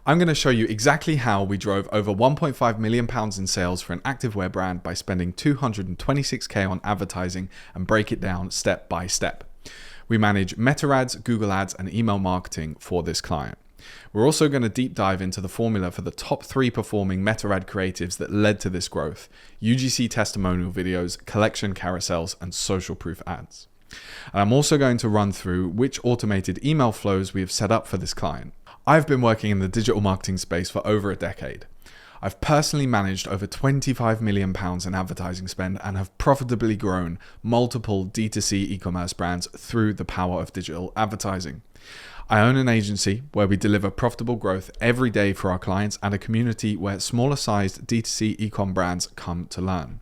I'm going to show you exactly how we drove over £1.5 million in sales for an activewear brand by spending $226K on advertising and break it down step by step. We manage Meta ads, Google ads, and email marketing for this client. We're also going to deep dive into the formula for the top 3 performing Meta ad creatives that led to this growth: UGC testimonial videos, collection carousels, and social proof ads. And I'm also going to run through which automated email flows we have set up for this client. I've been working in the digital marketing space for over a decade. I've personally managed over £25 million in advertising spend and have profitably grown multiple DTC e-commerce brands through the power of digital advertising. I own an agency where we deliver profitable growth every day for our clients and a community where smaller sized DTC Ecom brands come to learn.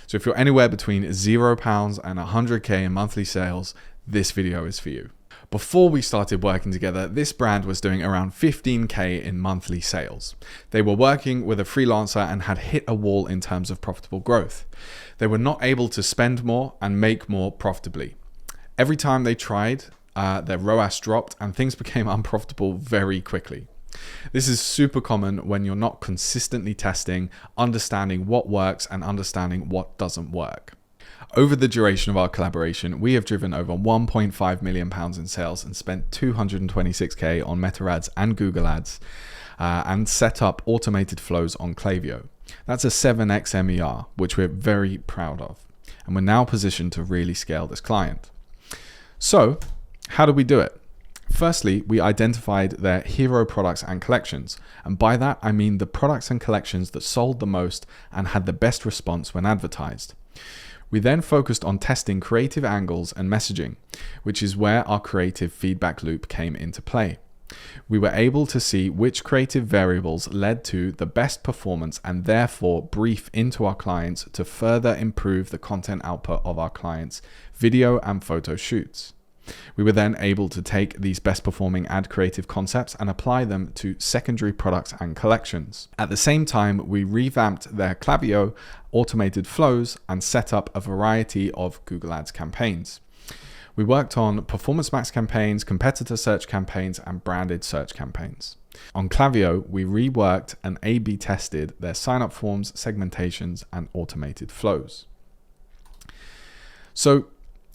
So if you're anywhere between £0 and 100K in monthly sales, this video is for you. Before we started working together, this brand was doing around 15K in monthly sales. They were working with a freelancer and had hit a wall in terms of profitable growth. They were not able to spend more and make more profitably. Every time they tried, their ROAS dropped and things became unprofitable very quickly. This is super common when you're not consistently testing, understanding what works and understanding what doesn't work. Over the duration of our collaboration, we have driven over £1.5 million in sales and spent $226K on Meta ads and Google ads and set up automated flows on Klaviyo. That's a 7x MER, which we're very proud of. And we're now positioned to really scale this client. So, how did we do it? Firstly, we identified their hero products and collections. And by that, I mean the products and collections that sold the most and had the best response when advertised. We then focused on testing creative angles and messaging, which is where our creative feedback loop came into play. We were able to see which creative variables led to the best performance and therefore brief into our clients to further improve the content output of our clients' video and photo shoots. We were then able to take these best performing ad creative concepts and apply them to secondary products and collections. At the same time, we revamped their Klaviyo automated flows and set up a variety of Google Ads campaigns. We worked on performance max campaigns, competitor search campaigns, and branded search campaigns. On Klaviyo, we reworked and A/B tested their sign-up forms, segmentations, and automated flows. So,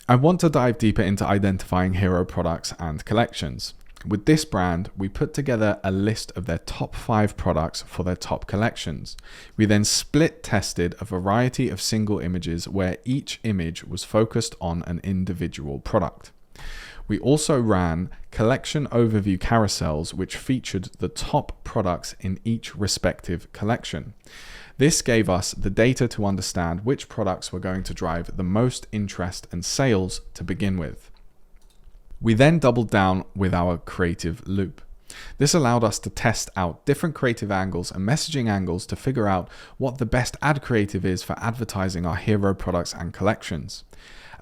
I want to dive deeper into identifying hero products and collections. With this brand, we put together a list of their top 5 products for their top collections. We then split tested a variety of single images where each image was focused on an individual product. We also ran collection overview carousels which featured the top products in each respective collection. This gave us the data to understand which products were going to drive the most interest and sales to begin with. We then doubled down with our creative loop. This allowed us to test out different creative angles and messaging angles to figure out what the best ad creative is for advertising our hero products and collections.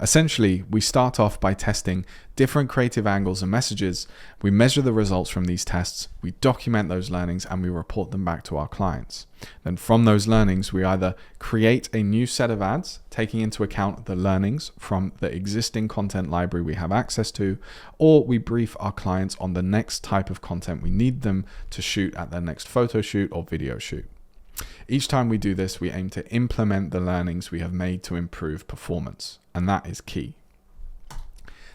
Essentially, we start off by testing different creative angles and messages. We measure the results from these tests, we document those learnings, and we report them back to our clients. Then from those learnings, we either create a new set of ads, taking into account the learnings from the existing content library we have access to, or we brief our clients on the next type of content we need them to shoot at their next photo shoot or video shoot. Each time we do this, we aim to implement the learnings we have made to improve performance, and that is key.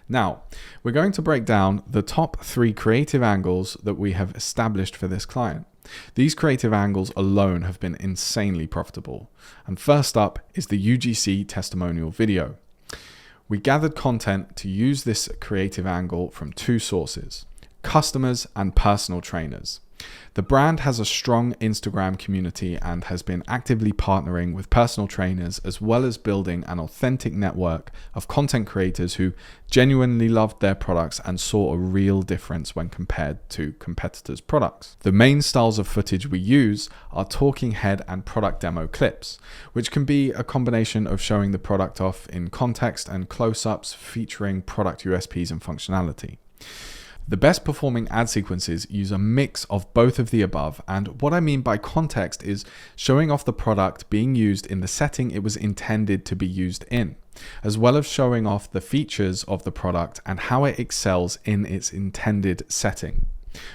Now, we're going to break down the top 3 creative angles that we have established for this client. These creative angles alone have been insanely profitable. And first up is the UGC testimonial video. We gathered content to use this creative angle from 2 sources: customers and personal trainers. The brand has a strong Instagram community and has been actively partnering with personal trainers as well as building an authentic network of content creators who genuinely loved their products and saw a real difference when compared to competitors' products. The main styles of footage we use are talking head and product demo clips, which can be a combination of showing the product off in context and close-ups featuring product USPs and functionality. The best performing ad sequences use a mix of both of the above, and what I mean by context is showing off the product being used in the setting it was intended to be used in, as well as showing off the features of the product and how it excels in its intended setting.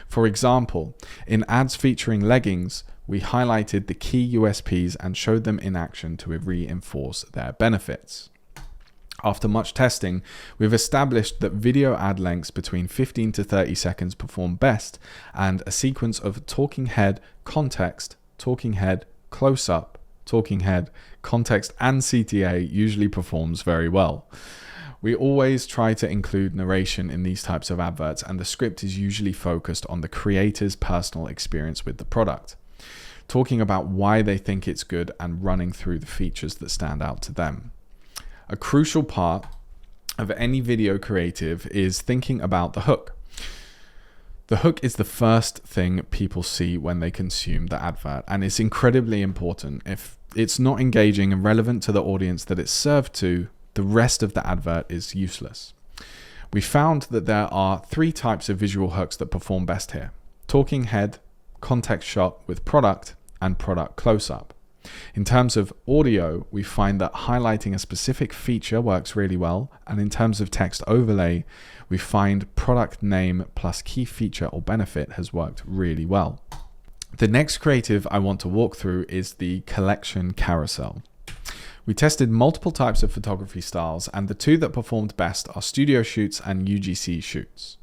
For example, in ads featuring leggings, we highlighted the key USPs and showed them in action to reinforce their benefits. After much testing, we've established that video ad lengths between 15 to 30 seconds perform best, and a sequence of talking head, context, talking head, close-up, talking head, context, and CTA usually performs very well. We always try to include narration in these types of adverts, and the script is usually focused on the creator's personal experience with the product, talking about why they think it's good and running through the features that stand out to them. A crucial part of any video creative is thinking about the hook. The hook is the first thing people see when they consume the advert, and it's incredibly important. If it's not engaging and relevant to the audience that it's served to, the rest of the advert is useless. We found that there are 3 types of visual hooks that perform best here: talking head, context shot with product, and product close-up. In terms of audio, we find that highlighting a specific feature works really well, and in terms of text overlay, we find product name plus key feature or benefit has worked really well. The next creative I want to walk through is the collection carousel. We tested multiple types of photography styles, and the 2 that performed best are studio shoots and UGC shoots.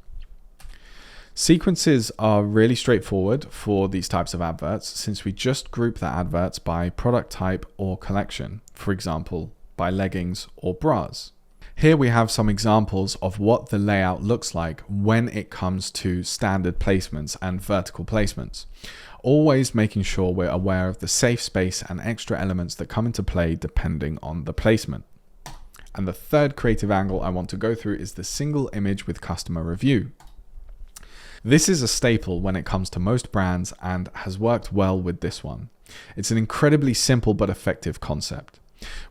Sequences are really straightforward for these types of adverts, since we just group the adverts by product type or collection, for example, by leggings or bras. Here we have some examples of what the layout looks like when it comes to standard placements and vertical placements, always making sure we're aware of the safe space and extra elements that come into play depending on the placement. And the third creative angle I want to go through is the single image with customer review. This is a staple when it comes to most brands and has worked well with this one. It's an incredibly simple but effective concept.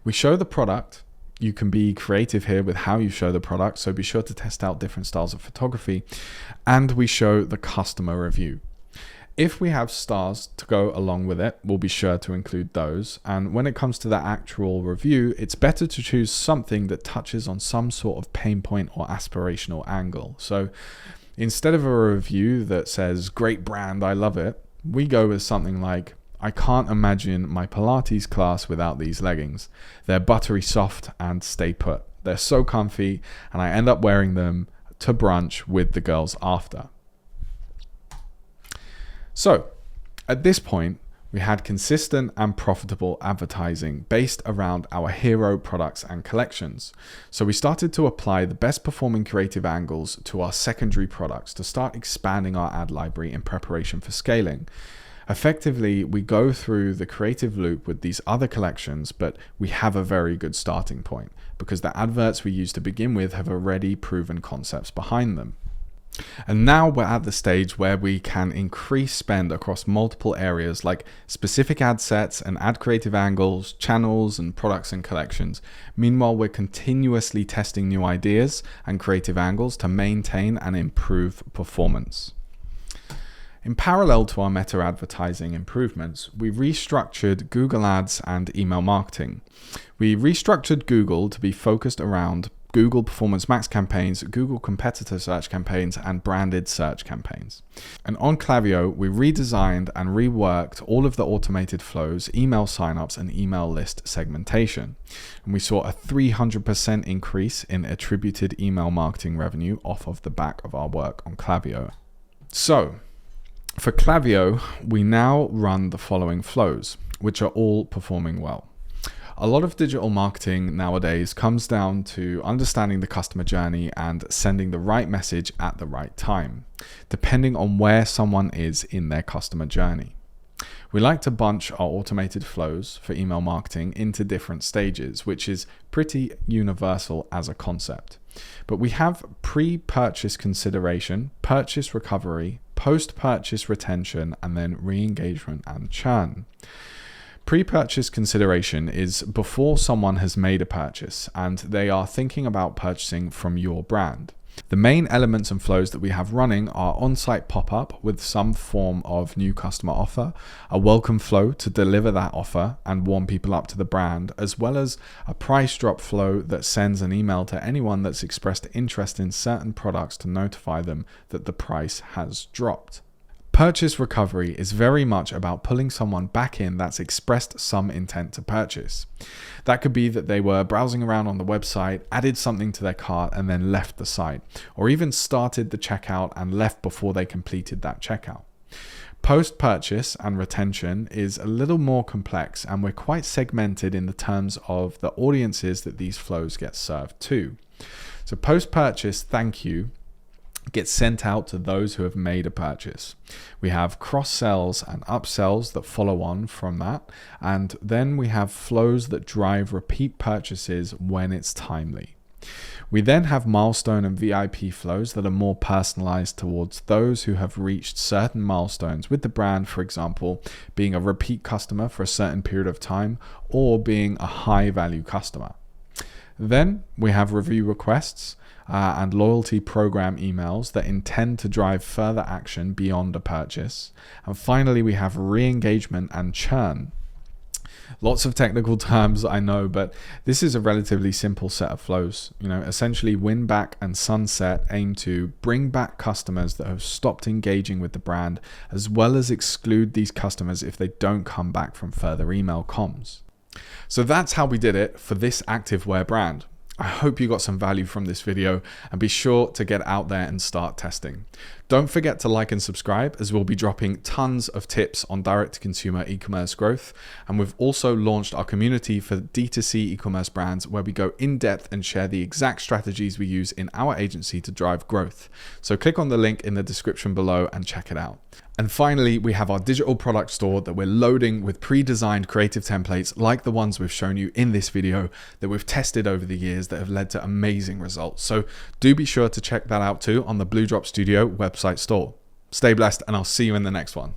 We show the product. You can be creative here with how you show the product, so be sure to test out different styles of photography. And we show the customer review. If we have stars to go along with it, we'll be sure to include those. And when it comes to the actual review, it's better to choose something that touches on some sort of pain point or aspirational angle. So instead of a review that says, "Great brand, I love it," we go with something like, "I can't imagine my Pilates class without these leggings. They're buttery soft and stay put. They're so comfy, and I end up wearing them to brunch with the girls after." So, at this point, we had consistent and profitable advertising based around our hero products and collections. So we started to apply the best performing creative angles to our secondary products to start expanding our ad library in preparation for scaling. Effectively, we go through the creative loop with these other collections, but we have a very good starting point because the adverts we used to begin with have already proven concepts behind them. And now we're at the stage where we can increase spend across multiple areas like specific ad sets and ad creative angles, channels and products and collections. Meanwhile, we're continuously testing new ideas and creative angles to maintain and improve performance. In parallel to our meta advertising improvements, we restructured Google Ads and email marketing. We restructured Google to be focused around Google Performance Max campaigns, Google competitor search campaigns, and branded search campaigns. And on Klaviyo, we redesigned and reworked all of the automated flows, email signups, and email list segmentation. And we saw a 300% increase in attributed email marketing revenue off of the back of our work on Klaviyo. So, for Klaviyo, we now run the following flows, which are all performing well. A lot of digital marketing nowadays comes down to understanding the customer journey and sending the right message at the right time, depending on where someone is in their customer journey. We like to bunch our automated flows for email marketing into different stages, which is pretty universal as a concept. But we have pre-purchase consideration, purchase recovery, post-purchase retention, and then re-engagement and churn. Pre-purchase consideration is before someone has made a purchase and they are thinking about purchasing from your brand. The main elements and flows that we have running are on-site pop-up with some form of new customer offer, a welcome flow to deliver that offer and warm people up to the brand, as well as a price drop flow that sends an email to anyone that's expressed interest in certain products to notify them that the price has dropped. Purchase recovery is very much about pulling someone back in that's expressed some intent to purchase. That could be that they were browsing around on the website, added something to their cart and then left the site, or even started the checkout and left before they completed that checkout. Post-purchase and retention is a little more complex, and we're quite segmented in the terms of the audiences that these flows get served to. So post-purchase thank you gets sent out to those who have made a purchase. We have cross-sells and upsells that follow on from that, and then we have flows that drive repeat purchases when it's timely. We then have milestone and VIP flows that are more personalized towards those who have reached certain milestones with the brand, for example, being a repeat customer for a certain period of time or being a high-value customer. Then we have review requests and loyalty program emails that intend to drive further action beyond a purchase. And finally, we have re-engagement and churn. Lots of technical terms, I know, but this is a relatively simple set of flows. Essentially win back and sunset aim to bring back customers that have stopped engaging with the brand, as well as exclude these customers if they don't come back from further email comms. So that's how we did it for this Activewear brand. I hope you got some value from this video, and be sure to get out there and start testing. Don't forget to like and subscribe, as we'll be dropping tons of tips on direct-to-consumer e-commerce growth. And we've also launched our community for DTC e-commerce brands, where we go in depth and share the exact strategies we use in our agency to drive growth. So click on the link in the description below and check it out. And finally, we have our digital product store that we're loading with pre-designed creative templates like the ones we've shown you in this video that we've tested over the years that have led to amazing results. So do be sure to check that out too on the Blue Drop Studio website store. Stay blessed, and I'll see you in the next one.